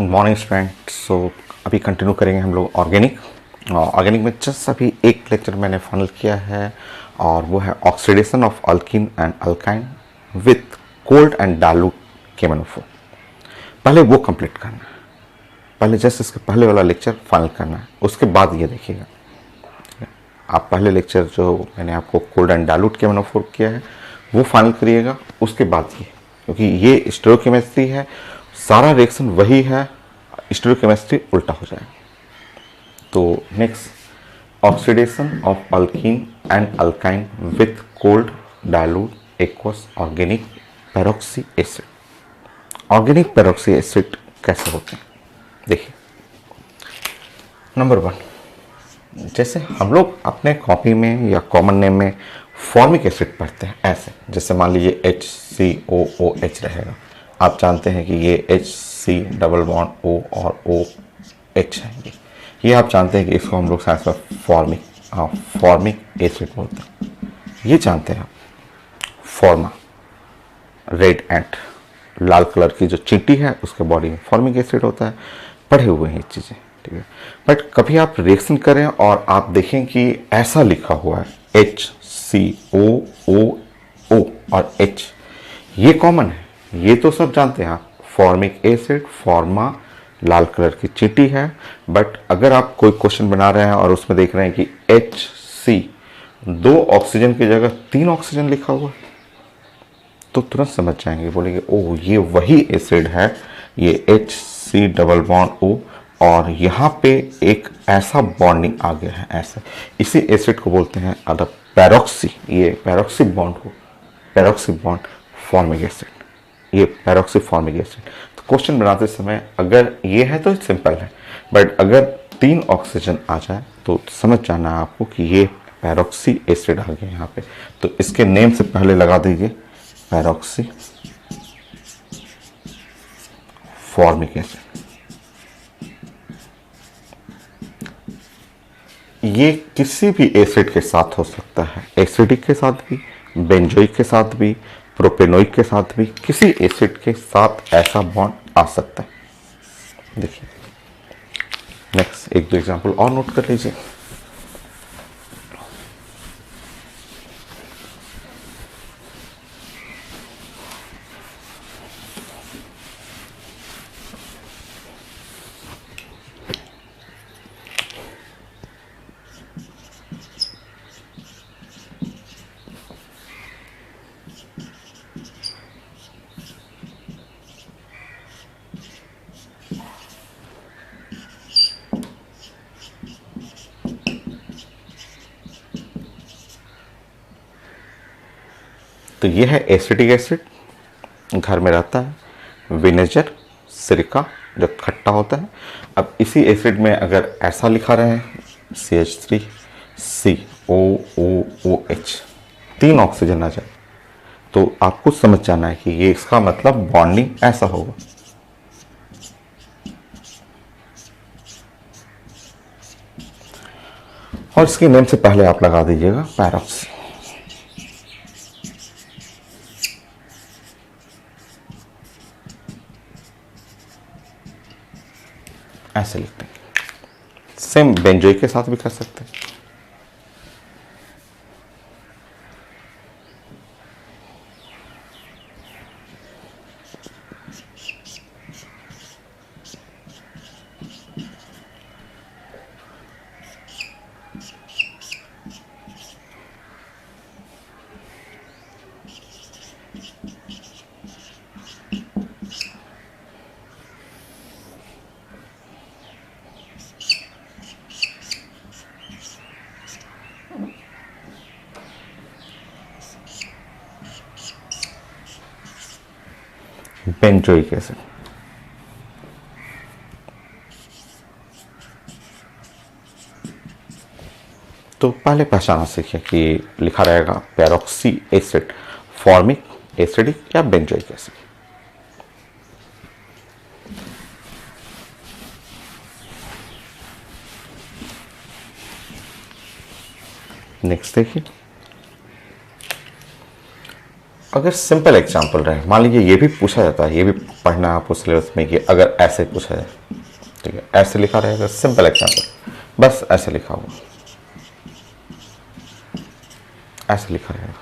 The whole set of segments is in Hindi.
Morning student. सो अभी कंटिन्यू करेंगे हम लोग ऑर्गेनिक में जस्ट अभी एक लेक्चर मैंने फाइनल किया है और वो है oxidation of alkyne and alkyne with cold and dilute KMnO4। पहले वो कंप्लीट करना है, पहले जस्ट इसके पहले वाला लेक्चर फाइनल करना है, उसके बाद ये देखिएगा। आप पहले लेक्चर जो मैंने आपको कोल्ड एंड डाइल्यूट KMnO4 किया है वो फाइनल करिएगा, उसके बाद ये, क्योंकि ये स्टीरियोकेमिस्ट्री है, सारा रिएक्शन वही है, स्टीरियोकेमिस्ट्री उल्टा हो जाएगा। तो next, oxidation of alkyne and alkyne with cold dilute aqueous organic peroxy acid. Organic peroxy acid कैसे होते हैं देखिए। नंबर 1, जैसे हम लोग अपने कॉपी में या कॉमन नेम में फॉर्मिक एसिड पढ़ते हैं ऐसे, जैसे मान लीजिए HCOOH रहेगा, आप जानते हैं कि ये HC डबल बॉन्ड O और OH है, ये आप जानते हैं कि इसको हम लोग साइंस में फॉर्मिक एसिड बोलते हैं। ये जानते हैं आप, फॉर्मा रेड एंट, लाल कलर की जो चींटी है उसके बॉडी में फॉर्मिक एसिड होता है, पढ़े हुए हैं ये चीज़ें, ठीक है। बट कभी आप रिएक्शन करें और आप देखें कि ऐसा लिखा हुआ है HCOOO और H, ये कॉमन है, ये तो सब जानते हैं आप, फॉर्मिक एसिड, फॉर्मा, लाल कलर की चींटी है। बट अगर आप कोई क्वेश्चन बना रहे हैं और उसमें देख रहे हैं कि HC 2 ऑक्सीजन की जगह 3 ऑक्सीजन लिखा हुआ है, तो तुरंत समझ जाएंगे, बोलेंगे ओह ये वही एसिड है, ये HC डबल बॉन्ड O और यहाँ पे एक ऐसा बॉन्डिंग आ गया है ऐसा, इसी एसिड को बोलते हैं अदर पैरोक्सी, ये पैरोक्सी बॉन्ड को पैरोक्सी बॉन्ड फॉर्मिक एसिड, ये पैरोक्सी फॉर्मिक एसिड। तो क्वेश्चन बनाते समय अगर ये है तो सिंपल है, बट अगर 3 ऑक्सीजन आ जाए तो समझ जाना है आपको कि ये पैरोक्सी एसिड आ गया यहाँ पे। तो इसके नेम से पहले लगा दीजिए पैरोक्सी फॉर्मिक एसिड। ये किसी भी एसिड के साथ हो सकता है, एसिडिक के साथ भी, बेंजोइक के साथ भी, प्रोपेनोइक के साथ भी, किसी एसिड के साथ ऐसा बॉन्ड आ सकता है। देखिए नेक्स्ट, 1-2 एग्जांपल और नोट कर लीजिए। तो ये है एसिटिक एसिड, घर में रहता है, विनेगर, सिरका जो खट्टा होता है। अब इसी एसिड में अगर ऐसा लिखा रहे हैं CH3 COOOH 3 ऑक्सीजन आ जाए, तो आपको समझ जाना है कि ये इसका मतलब बॉन्डिंग ऐसा होगा। और इसके नेम से पहले आप लगा दीजिएगा पैरोक्सी। ऐसे लिखते हैं, सेम बेंजोइक के साथ भी कर सकते हैं। बेंजोइक एसिड, तो पहले पहचाना सीखिए कि लिखा रहेगा पैरोक्सी एसिड, फॉर्मिक, एसिडिक या बेंजोइक एसिड। नेक्स्ट देखिए, अगर सिंपल एग्जांपल रहे, मान लीजिए ये भी पूछा जाता है, ये भी पढ़ना आपको सिलेबस में कि अगर ऐसे पूछा जाए, ठीक है, ऐसे लिखा रहेगा, सिंपल एग्जांपल, बस ऐसे लिखा हुआ, ऐसे लिखा रहेगा,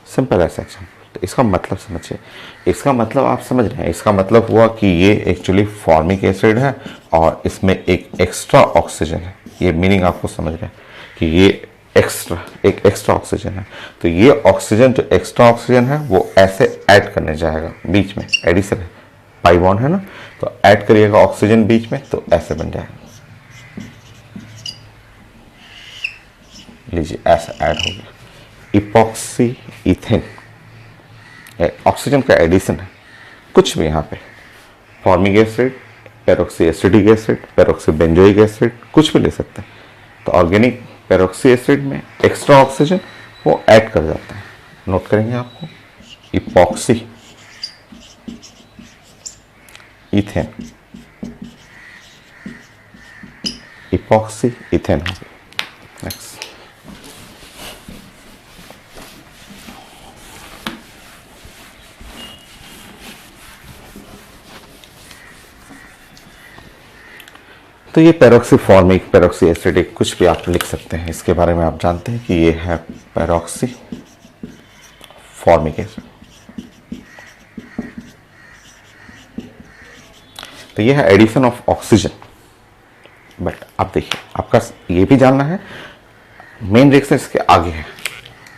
सिंपल ऐसा एग्जांपल। तो इसका मतलब समझिए, इसका मतलब आप समझ रहे हैं, इसका मतलब हुआ कि ये एक्चुअली फॉर्मिक एसिड है और इसमें एक एक्स्ट्रा ऑक्सीजन है। ये मीनिंग आपको समझ रहे हैं कि ये एक एक्स्ट्रा ऑक्सीजन है। तो ये ऑक्सीजन, जो एक्स्ट्रा ऑक्सीजन है, वो ऐसे ऐड करने जाएगा, बीच में एडिशन है, पाई बॉन्ड है ना, तो ऐड करिएगा ऑक्सीजन बीच में, तो ऐसे बन जाएगा। लीजिए ऐसा ऐड हो गया, इपॉक्सी इथेन, ऑक्सीजन का एडिशन है, कुछ भी यहाँ पे formic acid, peroxy acidic acid, peroxy benzoic acid, कुछ भी ले सकते हैं। तो ऑर्गेनिक पेरोक्सी एसिड में एक्स्ट्रा ऑक्सीजन वो ऐड कर जाता है, नोट करेंगे आपको, इपॉक्सी इथेन, इपॉक्सी इथेन हो गया। नेक्स्ट, तो ये पेरोक्सी फॉर्मिक, पेरोक्सी एसिडिक, कुछ भी आप लिख सकते हैं, इसके बारे में आप जानते हैं कि ये है पेरोक्सी फॉर्मिक एसिड। तो ये है एडिशन ऑफ ऑक्सीजन। बट अब देखिए, आपका ये भी जानना है, मेन रिएक्शन इसके आगे है।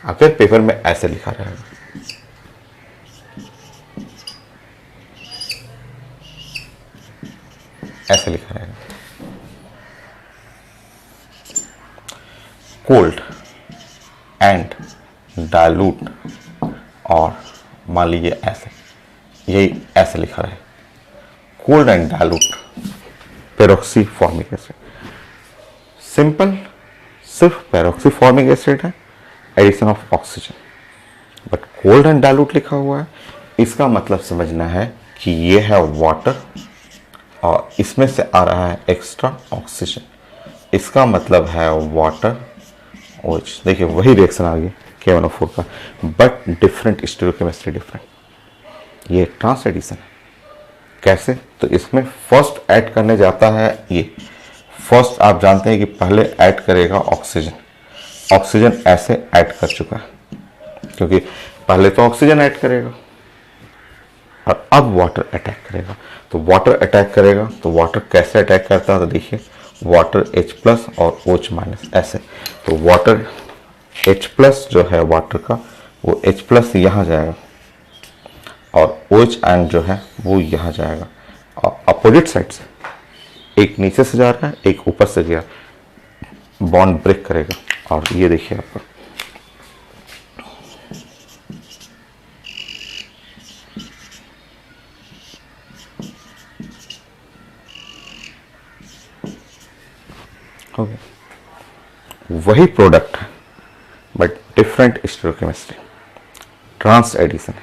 अगर पेपर में ऐसे लिखा रहेगा, ऐसे लिखा रहेगा, कोल्ड एंड डाइल्यूट, और मान लीजिए ऐसे, यही ऐसे लिखा रहे, cold and dilute peroxy formic acid. Simple, सिर्फ पेरोक्सी फॉर्मिक एसिड है, addition of oxygen. But cold and dilute लिखा हुआ है, इसका मतलब समझना है कि ये है वाटर और इसमें से आ रहा है एक्स्ट्रा ऑक्सीजन। इसका मतलब है वाटर OH। देखिए वही रिएक्शन आ गई K1O4 का, बट डिफरेंट स्टीरियोकेमिस्ट्री डिफरेंट। ये ट्रांस एडिशन है। कैसे? तो इसमें फर्स्ट ऐड करने जाता है ये, फर्स्ट आप जानते हैं कि पहले ऐड करेगा ऑक्सीजन, ऑक्सीजन ऐसे ऐड कर चुका है, क्योंकि पहले तो ऑक्सीजन ऐड करेगा और अब वाटर अटैक करेगा। तो वाटर अटैक करेगा, तो वाटर कैसे अटैक करता है, तो देखिए वाटर H+ और OH- ऐसे। तो वाटर H+ जो है वाटर का, वो H+ यहाँ जाएगा और OH- जो है वो यहाँ जाएगा, और अपोजिट साइड से, एक नीचे से जा रहा है, एक ऊपर से गया, बॉन्ड ब्रेक करेगा। और ये देखिए आपका हो गया, वही प्रोडक्ट है but different stereochemistry, trans addition है,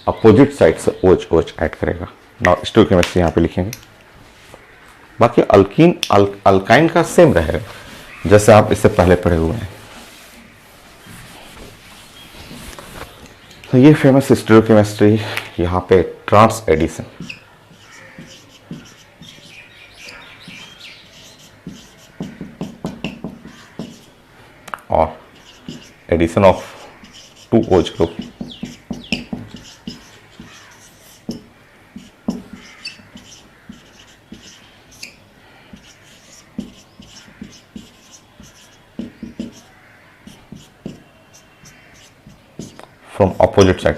अपोजिट साइड से OH ऐड करेगा। नाउ स्टीरियोकेमिस्ट्री यहाँ पे लिखेंगे। बाकी अल्कीन अल्काइन का सेम रहेगा जैसे आप इससे पहले पढ़े हुए हैं। तो ये फेमस स्टीरियोकेमिस्ट्री, यहाँ पे ट्रांस एडिशन, और addition of 2 OH group, from opposite side.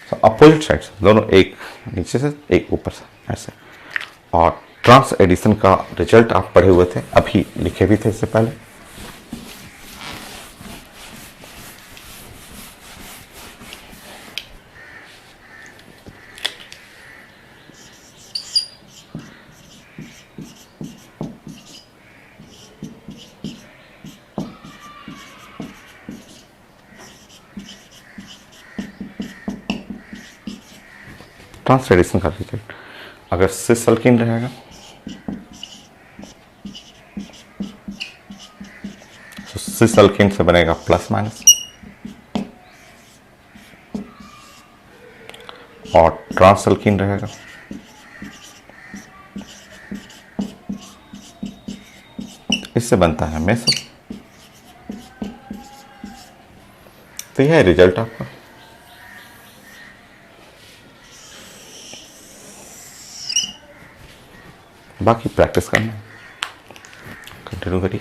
So opposite sides दोनों, एक नीचे से एक ऊपर से, ऐसे। और ट्रांस एडिशन का रिजल्ट आप पढ़े हुए थे, अभी लिखे भी थे इससे पहले। ट्रांस एडिशन का रिजल्ट, अगर सिस अल्कीन रहेगा तो सिस अल्कीन से बनेगा प्लस माइनस, और ट्रांस अल्कीन रहेगा इससे बनता है मेसो। तो यह है रिजल्ट आपका। बाकी प्रैक्टिस करना है, कंटिन्यू करिए।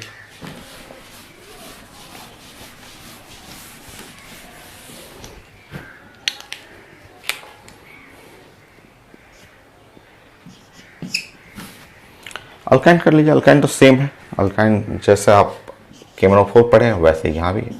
अल्काइन कर लीजिए। अल्काइन तो सेम है, अल्काइन जैसे आप KMnO4 पढ़े हैं वैसे यहाँ भी है।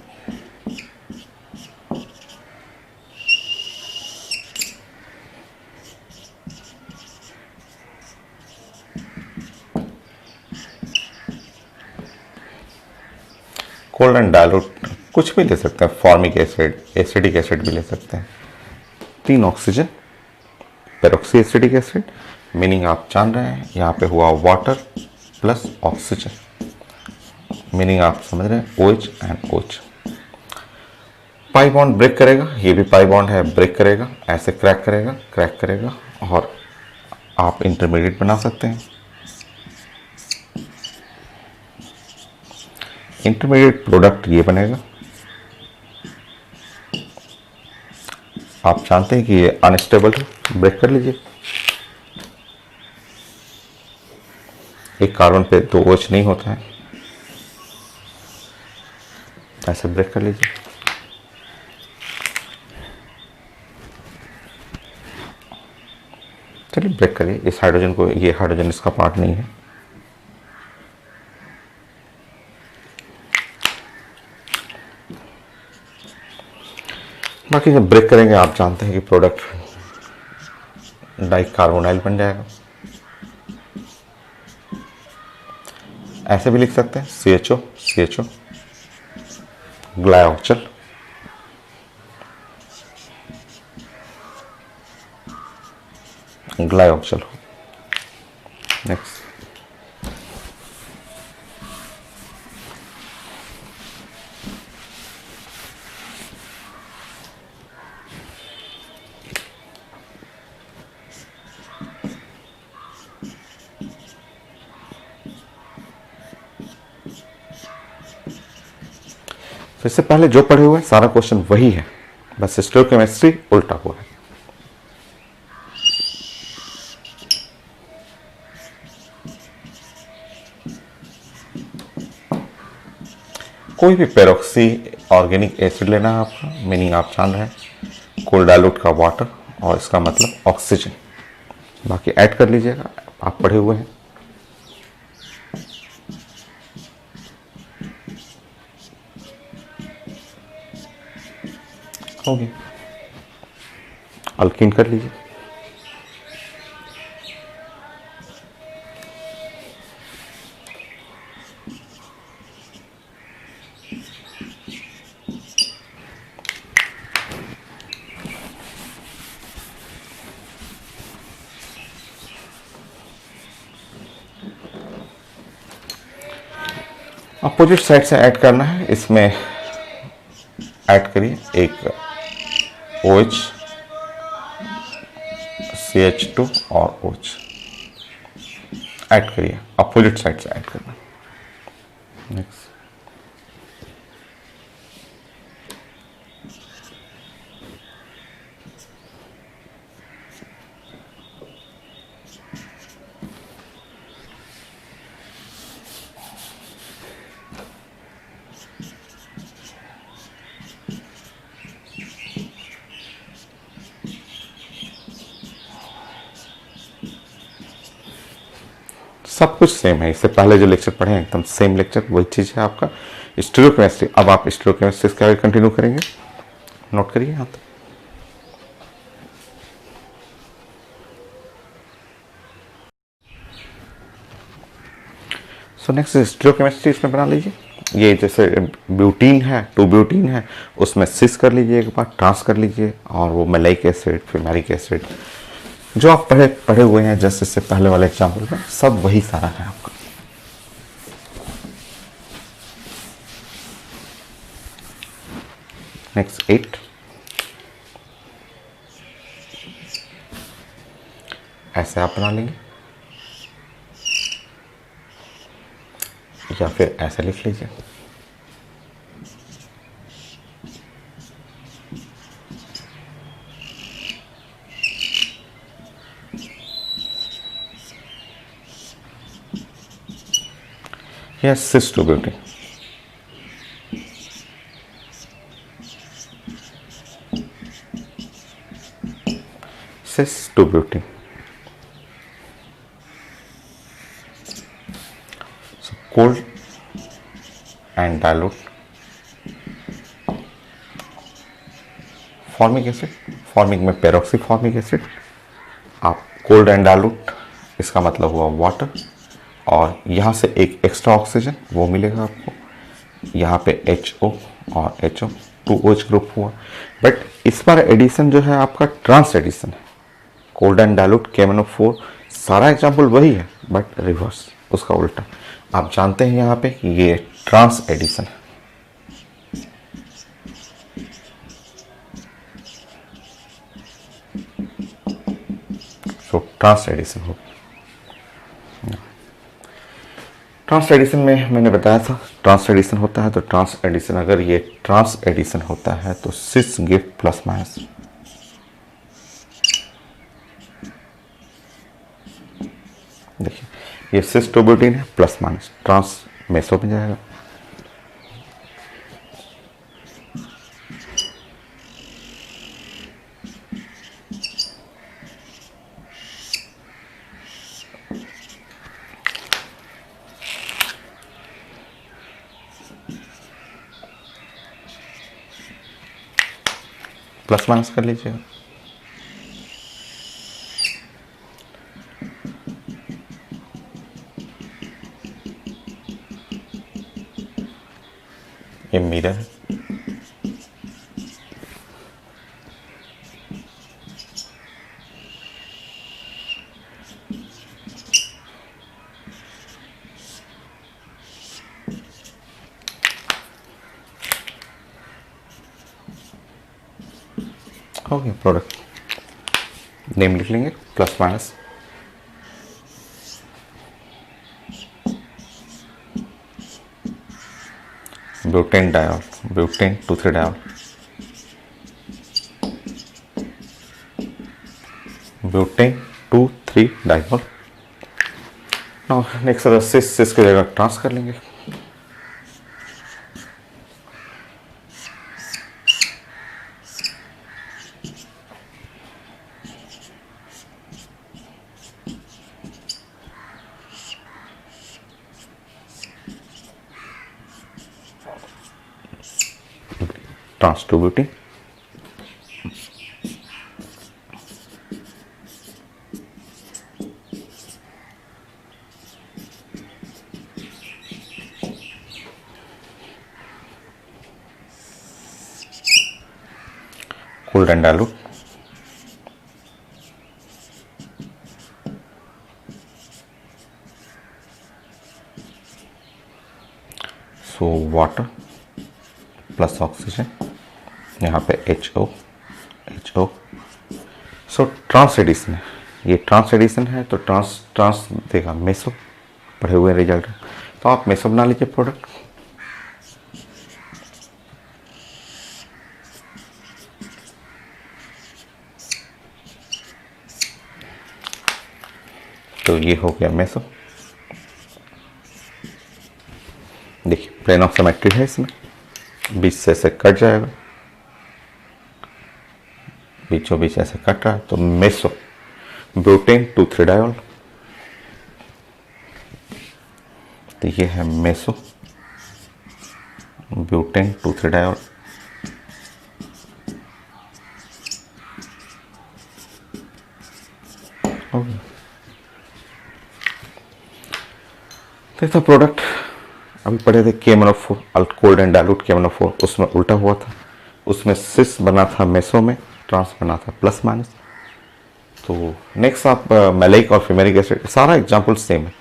कोल्ड एंड डायलूट कुछ भी ले सकते हैं, फॉर्मिक एसिड, एसिडिक एसिड भी ले सकते हैं। 3 oxygen, peroxy acidic acid, meaning आप जान रहे हैं यहाँ पे हुआ वाटर प्लस ऑक्सीजन, मीनिंग आप समझ रहे हैं OH and OH। Pi bond break करेगा, ये भी पाई बॉन्ड है, ब्रेक करेगा, ऐसे क्रैक करेगा और आप इंटरमीडिएट बना सकते हैं। इंटरमीडिएट प्रोडक्ट ये बनेगा। आप जानते हैं कि ये अनस्टेबल है, ब्रेक कर लीजिए। एक कार्बन पे 2 OH नहीं होता है, ऐसे ब्रेक कर लीजिए। चलिए ब्रेक करिए इस हाइड्रोजन को, ये हाइड्रोजन इसका पार्ट नहीं है। बाकी जब ब्रेक करेंगे आप जानते हैं कि प्रोडक्ट डाइकार्बोनाइल बन जाएगा। ऐसे भी लिख सकते हैं CHO ग्लाइऑक्चल, ग्लाइऑक्चल। नेक्स्ट तो इससे पहले जो पढ़े हुए सारा क्वेश्चन वही है, बस स्टोइकोकेमिस्ट्री उल्टा हुआ है। कोई भी पेरोक्सी ऑर्गेनिक एसिड लेना है आपका, मीनिंग आप जान रहे हैं कोल्ड डाइल्यूट का वाटर और इसका मतलब ऑक्सीजन। बाकी ऐड कर लीजिएगा, आप पढ़े हुए हैं। हो गया, अल्कीन कर लीजिए। अपोजिट साइड से ऐड करना है, इसमें ऐड करिए एक OH, CH2 और OH ऐड करिए, अपोजिट साइड से ऐड करना। नेक्स्ट सब कुछ सेम है, इससे पहले जो लेक्चर पढ़े हैं एकदम सेम लेक्चर, वही चीज़ है आपका स्टीरियोकेमिस्ट्री। अब आप स्टीरियोकेमिस्ट्री इसके आगे कंटिन्यू करेंगे, नोट करिए यहाँ तक। सो नेक्स्ट स्टीरियोकेमिस्ट्री इसमें बना लीजिए। ये जैसे ब्यूटीन है, 2 ब्यूटीन है, उसमें सिस कर लीजिए एक बार, ट्रांस कर लीजिए, और वो मैलाइक एसिड, फिर मैरिक एसिड, जो आप पढ़े पढ़े हुए हैं जैसे इससे पहले वाले एग्जाम्पल में, सब वही सारा है आपका। नेक्स्ट 8, ऐसे आप बना लेंगे या फिर ऐसे लिख लीजिए। Yes, cis to beauty. Cis to beauty. So cold and dilute formic acid, formic में पेरोक्सी फॉर्मिक एसिड, आप कोल्ड एंड डाइल्यूट, इसका मतलब हुआ वाटर, और यहाँ से एक एक्स्ट्रा ऑक्सीजन वो मिलेगा आपको, यहाँ पे HO और HO 2OH ग्रुप हुआ। बट इस बार एडिशन जो है आपका ट्रांस एडिशन है, कोल्ड एंड डाइल्यूट KMnO4, सारा एग्जाम्पल वही है बट रिवर्स, उसका उल्टा। आप जानते हैं यहाँ पे कि ये ट्रांस एडिशन है। सो ट्रांस एडिशन होगा। ट्रांस एडिशन में मैंने बताया था, ट्रांस एडिशन होता है तो ट्रांस एडिशन, अगर ये ट्रांस एडिशन होता है तो सिस गिव प्लस माइनस। देखिए ये सिस टू ब्यूटीन है, प्लस माइनस ट्रांस मेसो में जाएगा। प्लस माइनस कर लीजिएगा। ये मिरर है, हो गया प्रोडक्ट। नेम लिख लेंगे plus minus, butane diol, butane 2,3 diol, butane 2,3 diol. Now next cis की जगह ट्रांस कर लेंगे। Trans two butene, cold and dilute, so water plus oxygen, यहाँ पे HO HO। So trans addition है, ये ट्रांस एडिशन है तो ट्रांस देगा मेसो, पढ़े हुए रिजल्ट है तो आप मेसो बना लीजिए प्रोडक्ट। तो ये हो गया मेसो। देखिए प्लेन ऑफ सिमेट्री है, इसमें बीच से ऐसे कट जाएगा, बीचों बीच ऐसे कट रहा है तो मेसो, ब्यूटेन 2,3 डायोल, तो ये है मेसो, ब्यूटेन 2,3 डायोल। तो प्रोडक्ट अभी पढ़े थे KMnO4, cold and dilute KMnO4, उसमें उल्टा हुआ था, उसमें सिस बना था मेसो में, ट्रांस बना था प्लस माइनस। तो नेक्स्ट आप मैलिक और फिमेरिक एसिड, सारा एग्जाम्पल सेम है।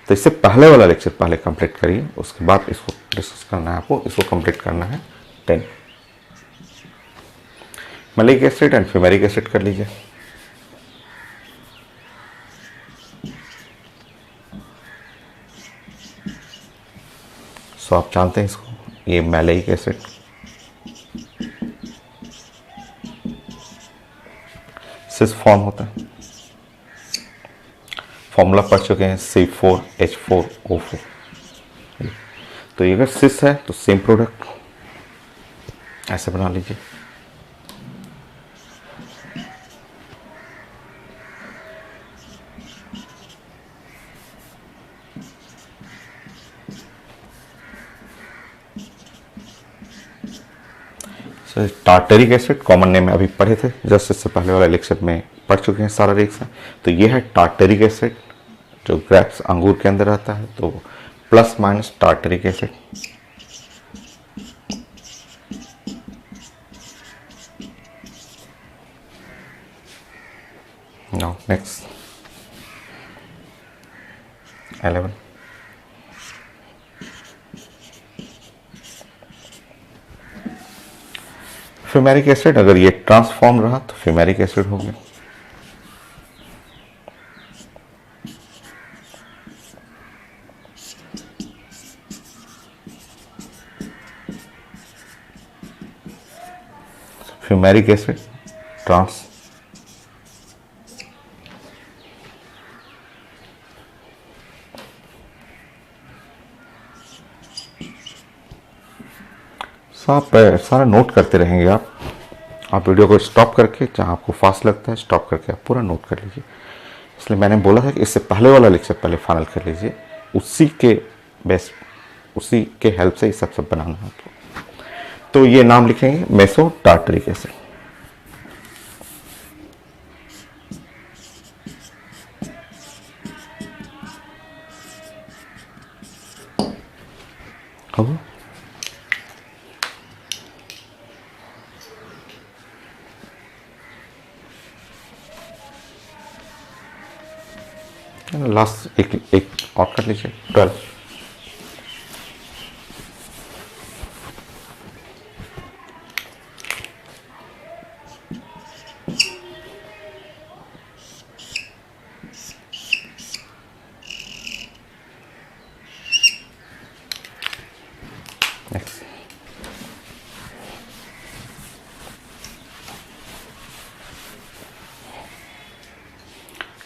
तो इससे पहले वाला लेक्चर पहले कंप्लीट करिए, उसके बाद इसको डिस्कस करना है आपको, इसको कंप्लीट करना है 10। मैलिक एसिड एंड फिमेरिक एसिड कर लीजिए। सो आप जानते हैं इसको, ये मैलिक एसिड, सिस फॉर्म होता है, फॉर्मूला पढ़ चुके हैं C4H4O4। तो ये अगर सिस है तो सेम प्रोडक्ट ऐसे बना लीजिए। टार्टरिक एसिड कॉमन नेम अभी पढ़े थे, जस्ट इससे पहले वाले लेक्चर में पढ़ चुके हैं सारा रिएक्शन। तो ये है टार्टरिक एसिड, जो ग्रेप्स अंगूर के अंदर आता है, तो plus minus tartaric acid. Now next 11। Fumaric acid, अगर ये ट्रांसफॉर्म रहा तो फिमेरिक एसिड हो गया। फिमेरिक एसिड ट्रांस, आप सारा नोट करते रहेंगे। आप वीडियो को स्टॉप करके, जहाँ आपको फास्ट लगता है स्टॉप करके आप पूरा नोट कर लीजिए। इसलिए मैंने बोला था कि इससे पहले वाला लेक्चर पहले फाइनल कर लीजिए, उसी के उसी के हेल्प से ये सब बनाना है आपको। तो ये नाम लिखेंगे मेसो टार्टरिक एसिड। लास्ट एक और कर लीजिए 12।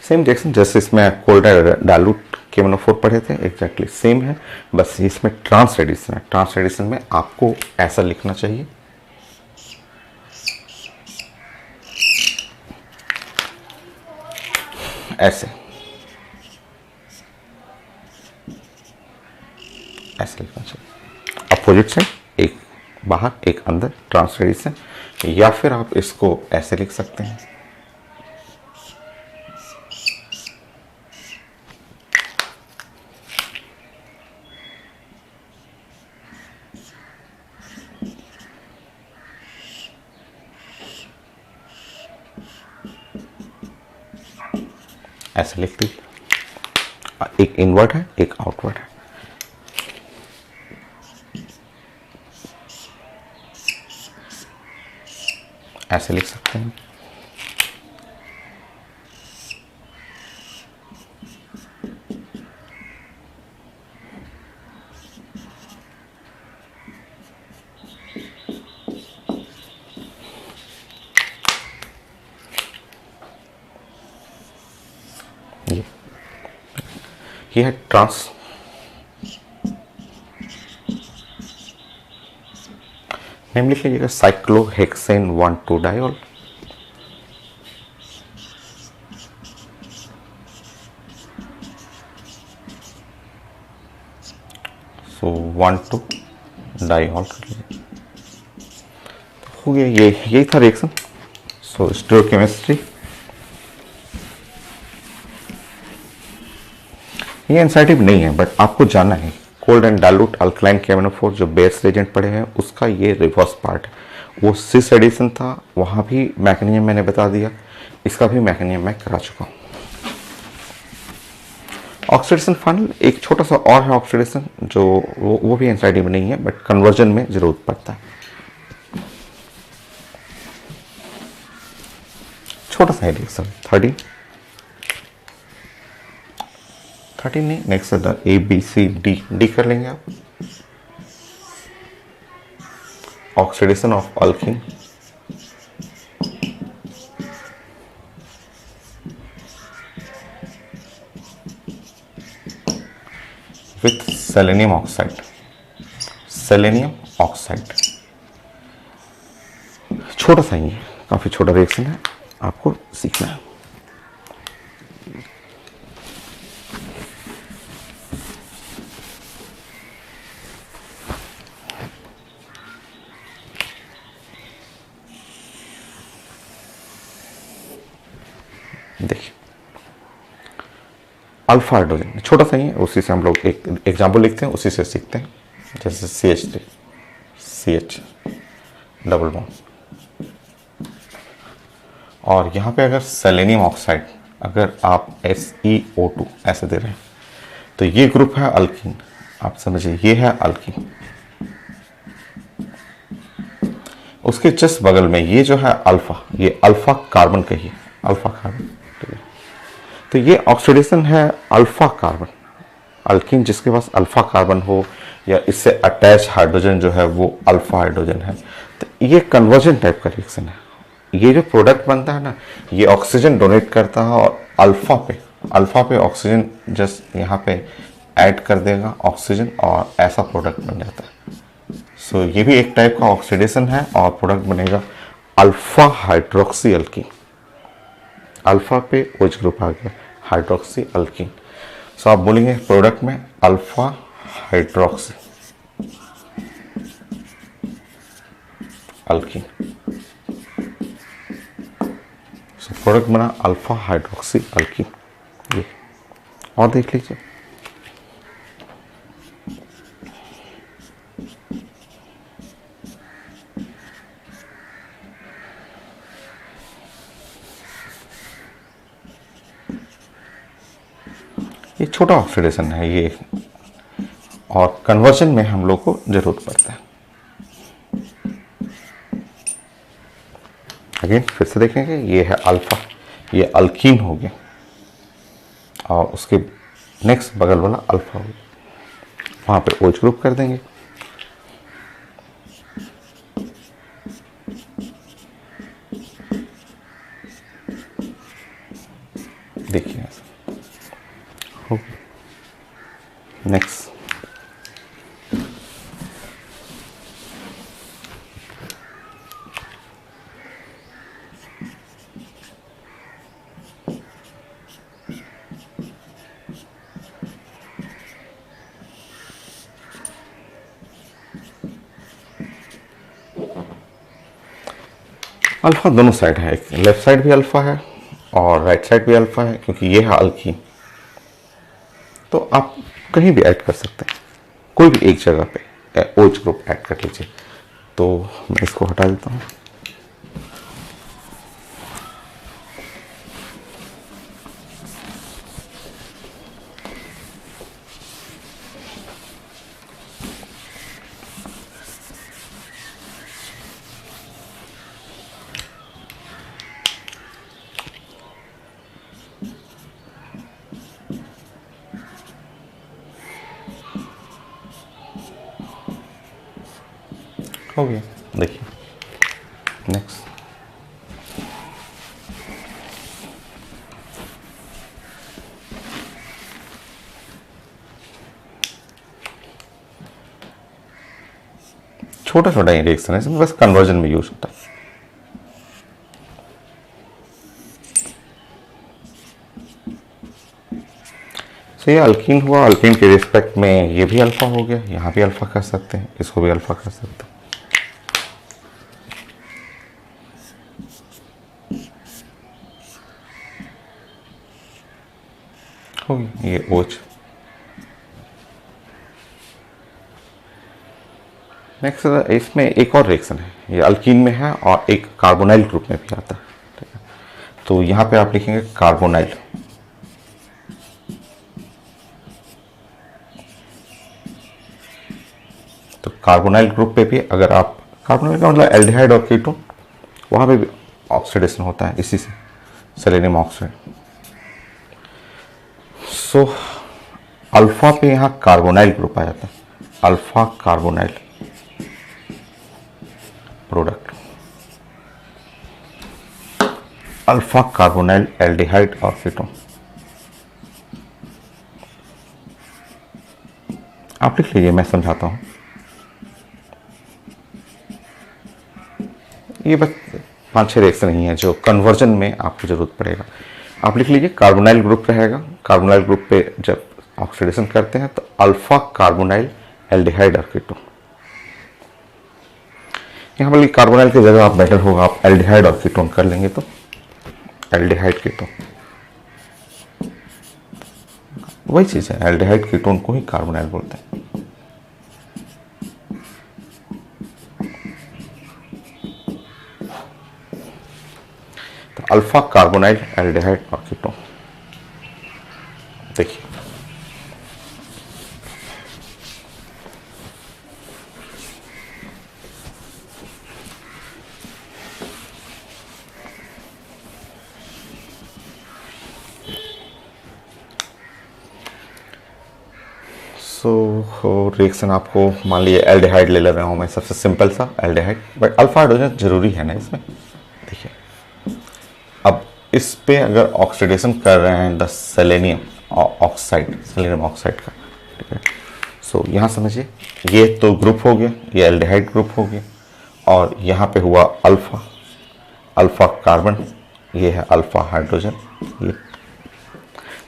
सेम रिएक्शन जैसे इसमें कोल्ड डाइल्यूट KMnO4 पढ़े थे, एग्जैक्टली सेम है, बस इसमें ट्रांस एडिशन है। ट्रांस एडिशन में आपको ऐसा लिखना चाहिए, ऐसे ऐसे लिखना चाहिए, अपोजिट साइड, एक बाहर एक अंदर, ट्रांस एडिशन। या फिर आप इसको ऐसे लिख सकते हैं, ऐसे लिख दीजिए। एक इनवर्ट है एक आउटवर्ट है, ऐसे लिख सकते हैं। ये है ट्रांस, नेम लिख लीजिएगा साइक्लोहेक्सेन 1,2 डायोल। सो 1,2 डायोल कर लीजिए, हो गया। ये यही था रिएक्शन। सो स्टीरियोकेमिस्ट्री, ये एनसीईआरटी नहीं है बट आपको जानना है। Cold and dilute alkaline KMnO4 जो बेस एजेंट पढ़े हैं उसका ये रिवर्स पार्ट है। वो सिस एडिशन था, वहाँ भी मैकेनिज्म मैंने बता दिया इसका भी मैकेनिज्म मैं करा चुका हूँ। ऑक्सीडेशन फनल एक छोटा सा और है ऑक्सीडेशन, जो वो भी एनसाइडी में नहीं है बट कन्वर्जन में जरूरत पड़ता है। छोटा सा रिएक्शन 13 नहीं, next A B C D कर लेंगे आप। Oxidation of alkyne with selenium oxide. छोटा सा ही है, काफी छोटा रिएक्शन है, आपको सीखना है। देखिए अल्फा हाइड्रोजन छोटा सा ही है, उसी से हम लोग एक एग्जाम्पल लिखते हैं, उसी से सीखते हैं। जैसे CH3 CH डबल बॉन्ड, और यहाँ पे अगर सेलेनियम ऑक्साइड अगर आप SeO2 ऐसे दे रहे हैं तो ये ग्रुप है अल्कीन। आप समझिए ये है अल्कीन, उसके जस्ट बगल में ये जो है अल्फा, ये अल्फा कार्बन कहिए, अल्फा कार्बन। तो ये ऑक्सीडेशन है अल्फा कार्बन, अल्कीन जिसके पास अल्फा कार्बन हो या इससे अटैच हाइड्रोजन जो है वो अल्फा हाइड्रोजन है, तो ये कन्वर्जन टाइप का रिएक्शन है। ये जो प्रोडक्ट बनता है ना, ये ऑक्सीजन डोनेट करता है और अल्फा पे ऑक्सीजन जस्ट यहाँ पे ऐड कर देगा ऑक्सीजन, और ऐसा प्रोडक्ट बन जाता है। सो ये भी एक टाइप का ऑक्सीडेशन है और प्रोडक्ट बनेगा अल्फा हाइड्रोक्सी अल्कीन। अल्फा पे OH ग्रुप आ गया, हाइड्रोक्सी अल्कीन। सो आप बोलेंगे प्रोडक्ट में alpha hydroxy alkyne. So product बना अल्फा हाइड्रोक्सी अल्कीन। ये और देख लीजिए, ये छोटा ऑक्सीडेशन है ये, और कन्वर्जन में हम लोग को जरूरत पड़ता है। अगेन फिर से देखेंगे, ये है अल्फा, ये अल्कीन हो गया, और उसके नेक्स्ट बगल वाला अल्फा हो गया, वहां पे OH ग्रुप कर देंगे। देखिए नेक्स्ट अल्फा दोनों साइड है, एक लेफ्ट साइड भी अल्फा है और राइट साइड भी अल्फा है, क्योंकि ये है अल्कीन। तो आप कहीं भी ऐड कर सकते हैं, कोई भी एक जगह पे OH ग्रुप ऐड कर लीजिए। तो मैं इसको हटा देता हूँ। हो गया, देखिए नेक्स्ट। छोटा छोटा ही रिएक्शन है, इसमें बस कन्वर्जन में यूज होता है। तो ये अल्कीन हुआ, अल्कीन के रिस्पेक्ट में ये भी अल्फा हो गया, यहाँ भी अल्फा कर सकते हैं, इसको भी अल्फा कर सकते हैं। हो गया ये OH। नेक्स्ट इसमें एक और रिएक्शन है, ये अल्कीन में है और एक कार्बोनाइल ग्रुप में भी आता है। ठीक है, तो यहाँ पे आप लिखेंगे कार्बोनाइल। तो कार्बोनाइल ग्रुप पे भी अगर आप, कार्बोनाइल का मतलब एल्डिहाइड और कीटोन, वहाँ पे भी ऑक्सीडेशन होता है इसी से, सेलेनियम ऑक्साइड। सो अल्फा पे यहाँ कार्बोनाइल ग्रुप आ जाता है, alpha carbonyl product, alpha carbonyl aldehyde और कीटोन। आप लिख लीजिए, मैं समझाता हूं। ये बस 5-6 रिएक्शन नहीं है जो कन्वर्जन में आपको जरूरत पड़ेगा। आप लिख लीजिए कार्बोनाइल ग्रुप रहेगा, कार्बोनाइल ग्रुप पे जब ऑक्सीडेशन करते हैं तो अल्फा कार्बोनाइल एल्डिहाइड और कीटोन। यहाँ पर कार्बोनाइल की जगह आप बेटर होगा आप एल्डिहाइड और कीटोन कर लेंगे, तो एल्डिहाइड कीटोन वही चीज है, एल्डिहाइड कीटोन को ही कार्बोनाइल बोलते हैं। तो अल्फा कार्बोनाइल एल्डिहाइड और कीटोन, देखिए रिएक्शन आपको मान लीजिए एल्डिहाइड ले रहा हूं मैं, सबसे सिंपल सा एल्डिहाइड, बट अल्फा हाइड्रोजन जरूरी है ना इसमें। देखिए अब इस पे अगर ऑक्सीडेशन कर रहे हैं the selenium oxide, selenium oxide का, ठीक है। सो यहाँ समझिए ये तो ग्रुप हो गया, ये एल्डिहाइड ग्रुप हो गया, और यहाँ पे हुआ अल्फा, अल्फा कार्बन, ये है अल्फा हाइड्रोजन, ये।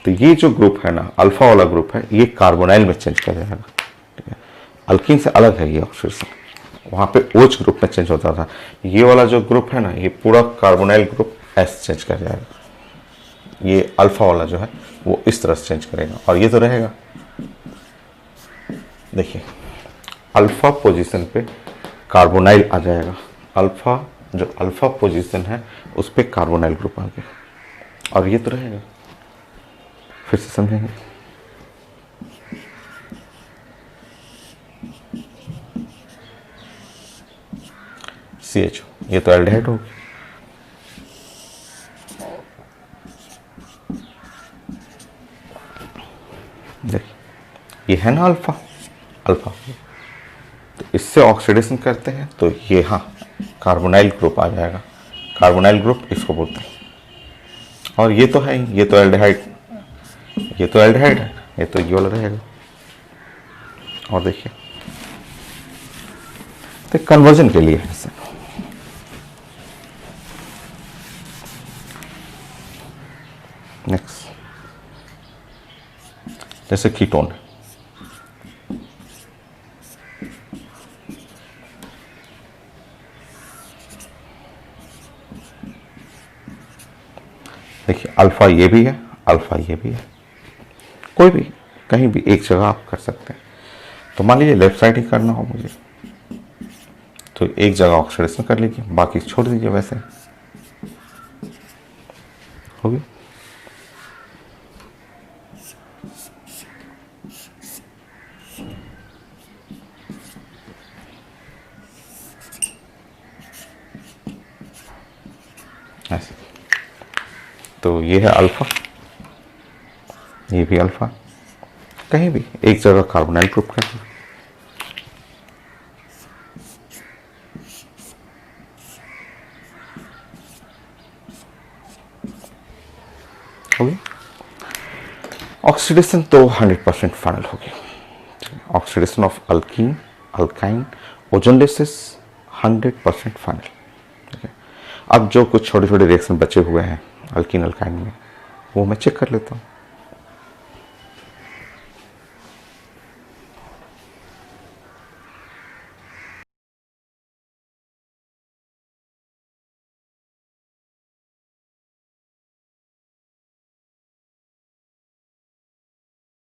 तो ये जो ग्रुप है ना, अल्फा वाला ग्रुप है, ये कार्बोनाइल में चेंज कर जाएगा, ठीक है। अल्कीन से अलग है ये ऑक्सीडेशन, वहाँ पे OH ग्रुप में चेंज होता था, ये वाला जो ग्रुप है ना, ये पूरा कार्बोनाइल ग्रुप S चेंज कर जाएगा। ये अल्फा वाला जो है वो इस तरह से चेंज करेगा, और ये तो रहेगा। देखिए अल्फा पोजीशन पे कार्बोनाइल आ जाएगा, अल्फा जो अल्फा पोजीशन है उस पे कार्बोनाइल ग्रुप आ गया, और ये तो रहेगा। फिर से समझेंगे, CH, ये तो एल्डिहाइड होगी, देखिए ये है ना अल्फा, अल्फा। तो इससे ऑक्सीडेशन करते हैं तो ये हाँ कार्बोनाइल ग्रुप आ जाएगा, कार्बोनाइल ग्रुप इसको बोलते हैं। और ये तो है, ये तो एल्डिहाइड, ये तो एल्डिहाइड है, ये तो ये वाला रहेगा। और देखिए तो कन्वर्जन के लिए है। नेक्स्ट जैसे कीटोन, देखिए अल्फा ये भी है, अल्फा ये भी है, कोई भी कहीं भी एक जगह आप कर सकते हैं। तो मान लीजिए लेफ्ट साइड ही करना हो मुझे, तो एक जगह ऑक्सीडेशन कर लीजिए, बाकी छोड़ दीजिए वैसे, हो गया। ऐसे तो ये है अल्फा, ये भी अल्फा, कहीं भी एक जगह कार्बोनाइल ग्रुप कर दो। ऑक्सीडेशन तो 100% फाइनल हो गया। Oxidation of alkene, alkyne, ozonolysis 100% final, ठीक है। अब जो कुछ छोटे छोटे रिएक्शन बचे हुए हैं अल्कीन अल्काइन में, वो मैं चेक कर लेता हूँ।